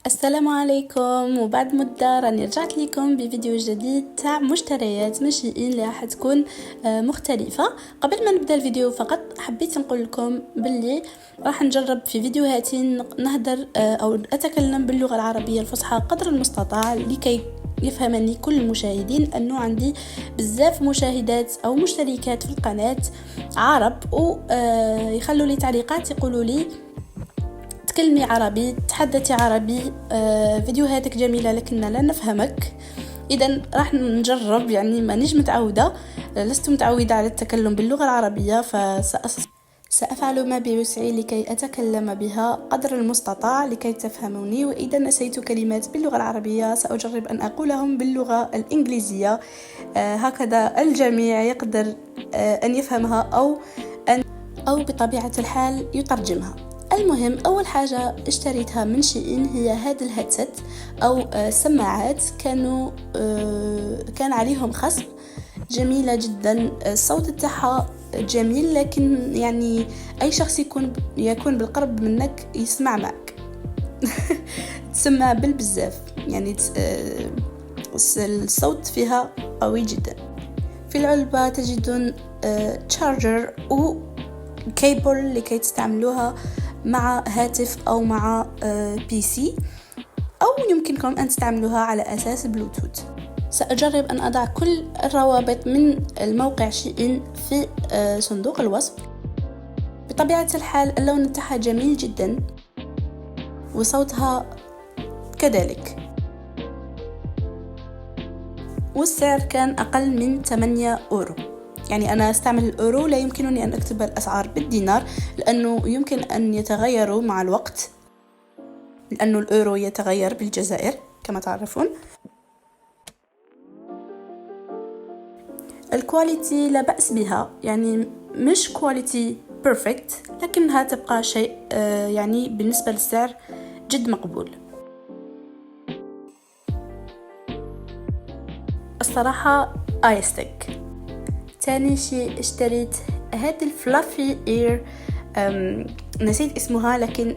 السلام عليكم. وبعد مدة راني رجعت لكم بفيديو جديد تاع مشتريات من شيئين اللي راح تكون مختلفة. قبل ما نبدا الفيديو فقط حبيت نقول لكم باللي راح نجرب في فيديوهاتي نهدر او اتكلم باللغة العربية الفصحى قدر المستطاع لكي يفهمني كل المشاهدين انه عندي بزاف مشاهدات او مشتركات في القناة عرب ويخلوا لي تعليقات يقولوا لي تكلمي عربي، تحدثي عربي، فيديوهاتك جميلة لكننا لا نفهمك. إذن راح نجرب، يعني ما نجم متعودة، لست متعودة على التكلم باللغة العربية، سأفعل ما بوسعي لكي أتكلم بها قدر المستطاع لكي تفهموني. وإذا نسيت كلمات باللغة العربية سأجرب أن أقولهم باللغة الإنجليزية، هكذا الجميع يقدر أن يفهمها أو بطبيعة الحال يترجمها. المهم، أول حاجة اشتريتها من شيئين هي هذا الهيدسет أو سماعات. كان عليهم خصم جميلة جدا. الصوت تاعها جميل، لكن يعني أي شخص يكون بالقرب منك يسمع معك تسمع بالبزاف، يعني الصوت فيها قوي جدا. في العلبة تجدون تشارجر وكيبل لكي تستعملوها مع هاتف أو مع بي سي، أو يمكنكم أن تستعملوها على أساس بلوتوث. سأجرب أن أضع كل الروابط من الموقع شيئين في صندوق الوصف. بطبيعة الحال اللون تاعها جميل جدا وصوتها كذلك، والسعر كان أقل من 8 أورو. يعني أنا أستعمل الأورو، لا يمكنني أن أكتب الأسعار بالدينار لأنه يمكن أن يتغيروا مع الوقت، لأنه الأورو يتغير بالجزائر كما تعرفون. الكواليتي لا بأس بها، يعني مش كواليتي بيرفكت، لكنها تبقى شيء يعني بالنسبة للسعر جد مقبول. الصراحة آيستيك. تاني شيء اشتريت هذه الفلافي اير، نسيت اسمها، لكن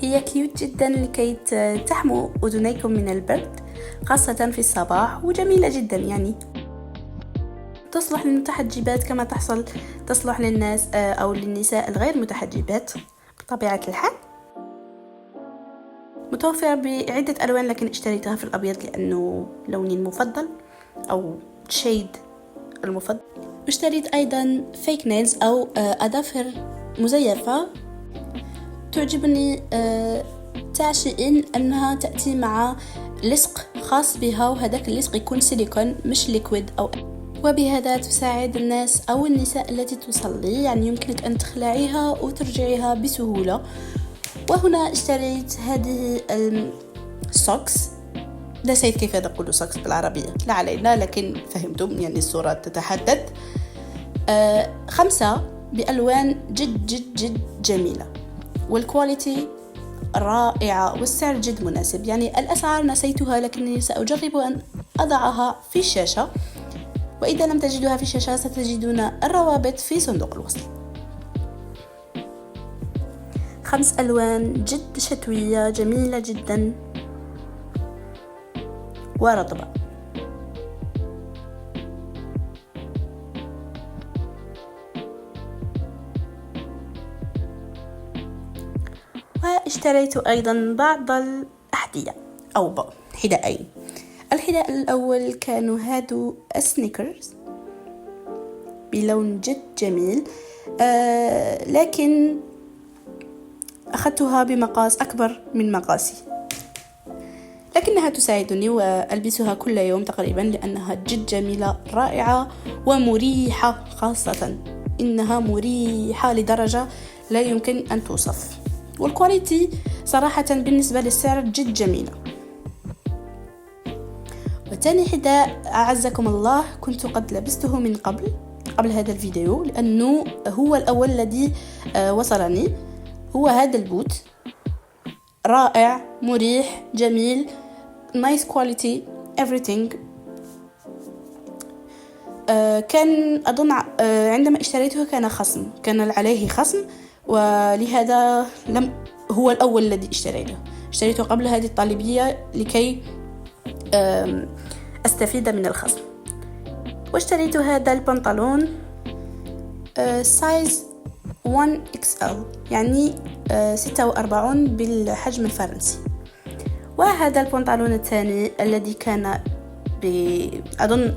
هي كيوت جدا لكي تحموا أذنيكم من البرد خاصة في الصباح، وجميلة جدا. يعني تصلح للمتحجبات كما تصلح للناس أو للنساء الغير متحجبات بطبيعة الحال. متوفرة بعدة ألوان، لكن اشتريتها في الأبيض لأنه لوني المفضل أو شيد المفضل. اشتريت أيضا فيك نيلز أو أظافر مزيفة. تعجبني تاع شيئين أنها تأتي مع لصق خاص بها، وهذاك اللصق يكون سيليكون مش ليكويد، وبهذا تساعد الناس أو النساء التي تصلي، يعني يمكنك أن تخلعيها وترجعيها بسهولة. وهنا اشتريت هذه السوكس، نسيت كيف نقول سوكس بالعربية، لا علينا، لكن فهمتم، يعني الصورة تتحدث. 5 بألوان جد جد جد جميلة، والكواليتي رائعة، والسعر جد مناسب. يعني الأسعار نسيتها، لكنني سأجرب أن أضعها في الشاشة، وإذا لم تجدوها في الشاشة ستجدون الروابط في صندوق الوصف. 5 ألوان جد شتوية جميلة جدا ورطبة. واشتريت أيضا بعض الأحذية أو حذاءين. الحذاء الأول كانوا هادو السنيكرز بلون جد جميل، لكن أخذتها بمقاس أكبر من مقاسي، لكنها تساعدني وألبسها كل يوم تقريبا لأنها جد جميلة رائعة ومريحة، خاصة إنها مريحة لدرجة لا يمكن أن توصف، والكواليتي صراحة بالنسبة للسعر جد جميلة. وتاني حذاء أعزكم الله كنت قد لبسته من قبل هذا الفيديو، لأنه هو الأول الذي وصلني. هو هذا البوت، رائع مريح جميل، nice quality everything. كان أظن عندما اشتريته كان عليه خصم، ولهذا هو الأول الذي اشتريته. اشتريته قبل هذه الطالبية لكي أستفيد من الخصم. واشتريت هذا البنطلون سايز 1XL، يعني 46 بالحجم الفرنسي. وهذا البنطلون الثاني الذي كان أظن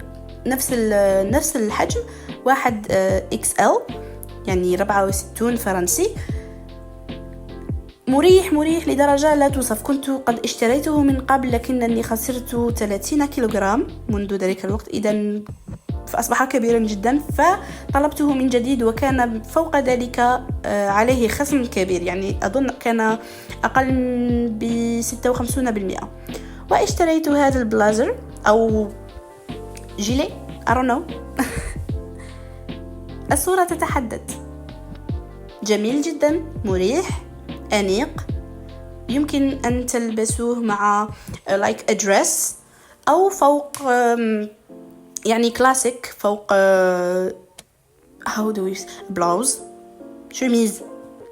نفس الحجم 1XL، يعني 64 فرنسي. مريح لدرجة لا توصف. كنت قد اشتريته من قبل لكنني خسرت 30 كيلوغرام منذ ذلك الوقت، إذن فأصبح كبيرا جدا، فطلبته من جديد وكان فوق ذلك عليه خصم كبير، يعني أظن كان أقل ب56%. واشتريت هذا البلازر أو جيلي I don't know. الصورة تتحدث. جميل جدا، مريح، أنيق، يمكن أن تلبسوه مع like a dress أو فوق يعني كلاسيك، فوق بلاوز، شميز.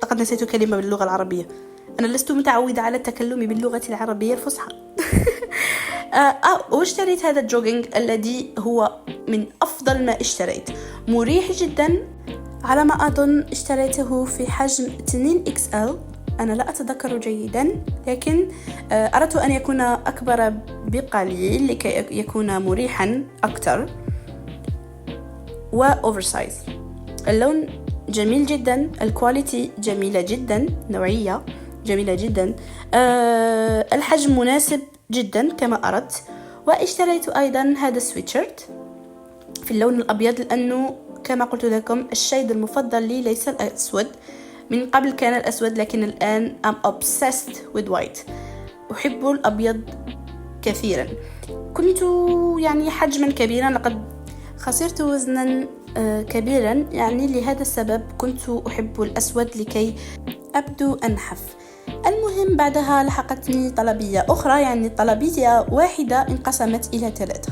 لقد نسيت كلمة باللغة العربية، أنا لست متعودة على التكلم باللغة العربية الفصحى. واشتريت هذا الجوجينج الذي هو من أفضل ما اشتريت، مريح جدا. على ما أظن اشتريته في حجم 2XL، أنا لا أتذكر جيدا، لكن أردت أن يكون أكبر بقليل لكي يكون مريحا أكثر وأوفرسايز. اللون جميل جدا، الكواليتي جميلة جدا، نوعية جميلة جدا، الحجم مناسب جدا كما أردت. واشتريت أيضا هذا السويتشيرت في اللون الأبيض، لأنه كما قلت لكم الشيد المفضل لي ليس الأسود. من قبل كان الأسود، لكن الآن I'm obsessed with white. أحب الأبيض كثيرا. كنت يعني حجما كبيرا، لقد خسرت وزنا كبيرا، يعني لهذا السبب كنت أحب الأسود لكي أبدو أنحف. المهم بعدها لحقتني طلبية أخرى، يعني طلبية واحدة انقسمت إلى 3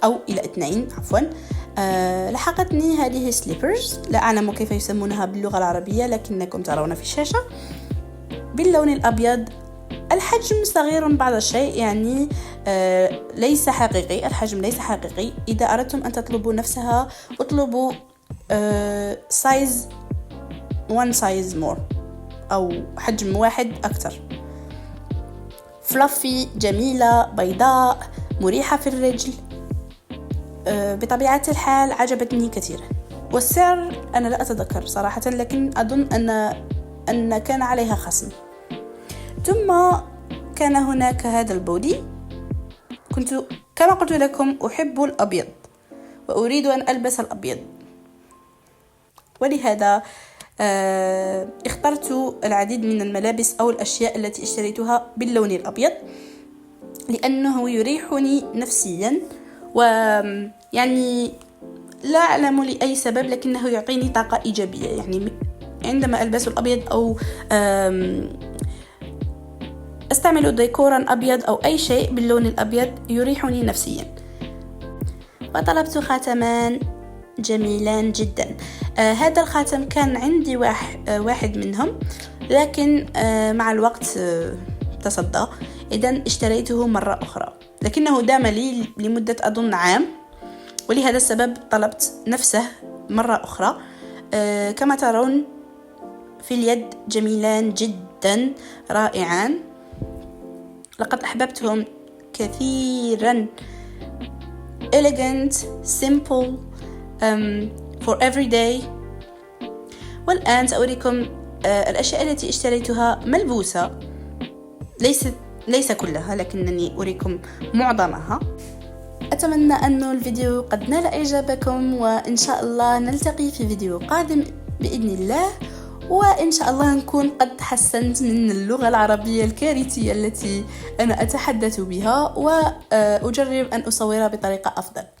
أو إلى 2 عفوا. لحقتني هذه سليبرز، لا أعلم كيف يسمونها باللغة العربية لكنكم ترون في الشاشة، باللون الأبيض. الحجم صغير بعض الشيء، يعني ليس حقيقي، الحجم ليس حقيقي. إذا أردتم أن تطلبوا نفسها اطلبوا size 1 size more أو حجم واحد أكثر. فلافي، جميلة، بيضاء، مريحة في الرجل، بطبيعة الحال عجبتني كثيرا. والسعر أنا لا أتذكر صراحة، لكن أظن أن كان عليها خصم. ثم كان هناك هذا البودي. كنت كما قلت لكم أحب الأبيض وأريد أن ألبس الأبيض، ولهذا اخترت العديد من الملابس أو الأشياء التي اشتريتها باللون الأبيض، لأنه يريحني نفسيا، ويعني لا أعلم لأي سبب لكنه يعطيني طاقة إيجابية. يعني عندما ألبس الأبيض أو أستعمل ديكورا أبيض أو أي شيء باللون الأبيض يريحني نفسيا. وطلبت خاتمان جميلان جدا. هذا الخاتم كان عندي واحد منهم، لكن مع الوقت تصدى، إذن اشتريته مرة أخرى، لكنه دام لي لمدة أظن عام، ولهذا السبب طلبت نفسه مرة أخرى. كما ترون في اليد جميلان جدا، رائعان، لقد أحببتهم كثيرا. elegant, simple, for every day. والآن سأريكم الأشياء التي اشتريتها ملبوسة، ليس كلها، لكنني أريكم معظمها. أتمنى أن الفيديو قد نال إعجابكم، وإن شاء الله نلتقي في فيديو قادم بإذن الله. وإن شاء الله نكون قد حسنت من اللغة العربية الكارثية التي أنا أتحدث بها، وأجرب أن أصورها بطريقة أفضل.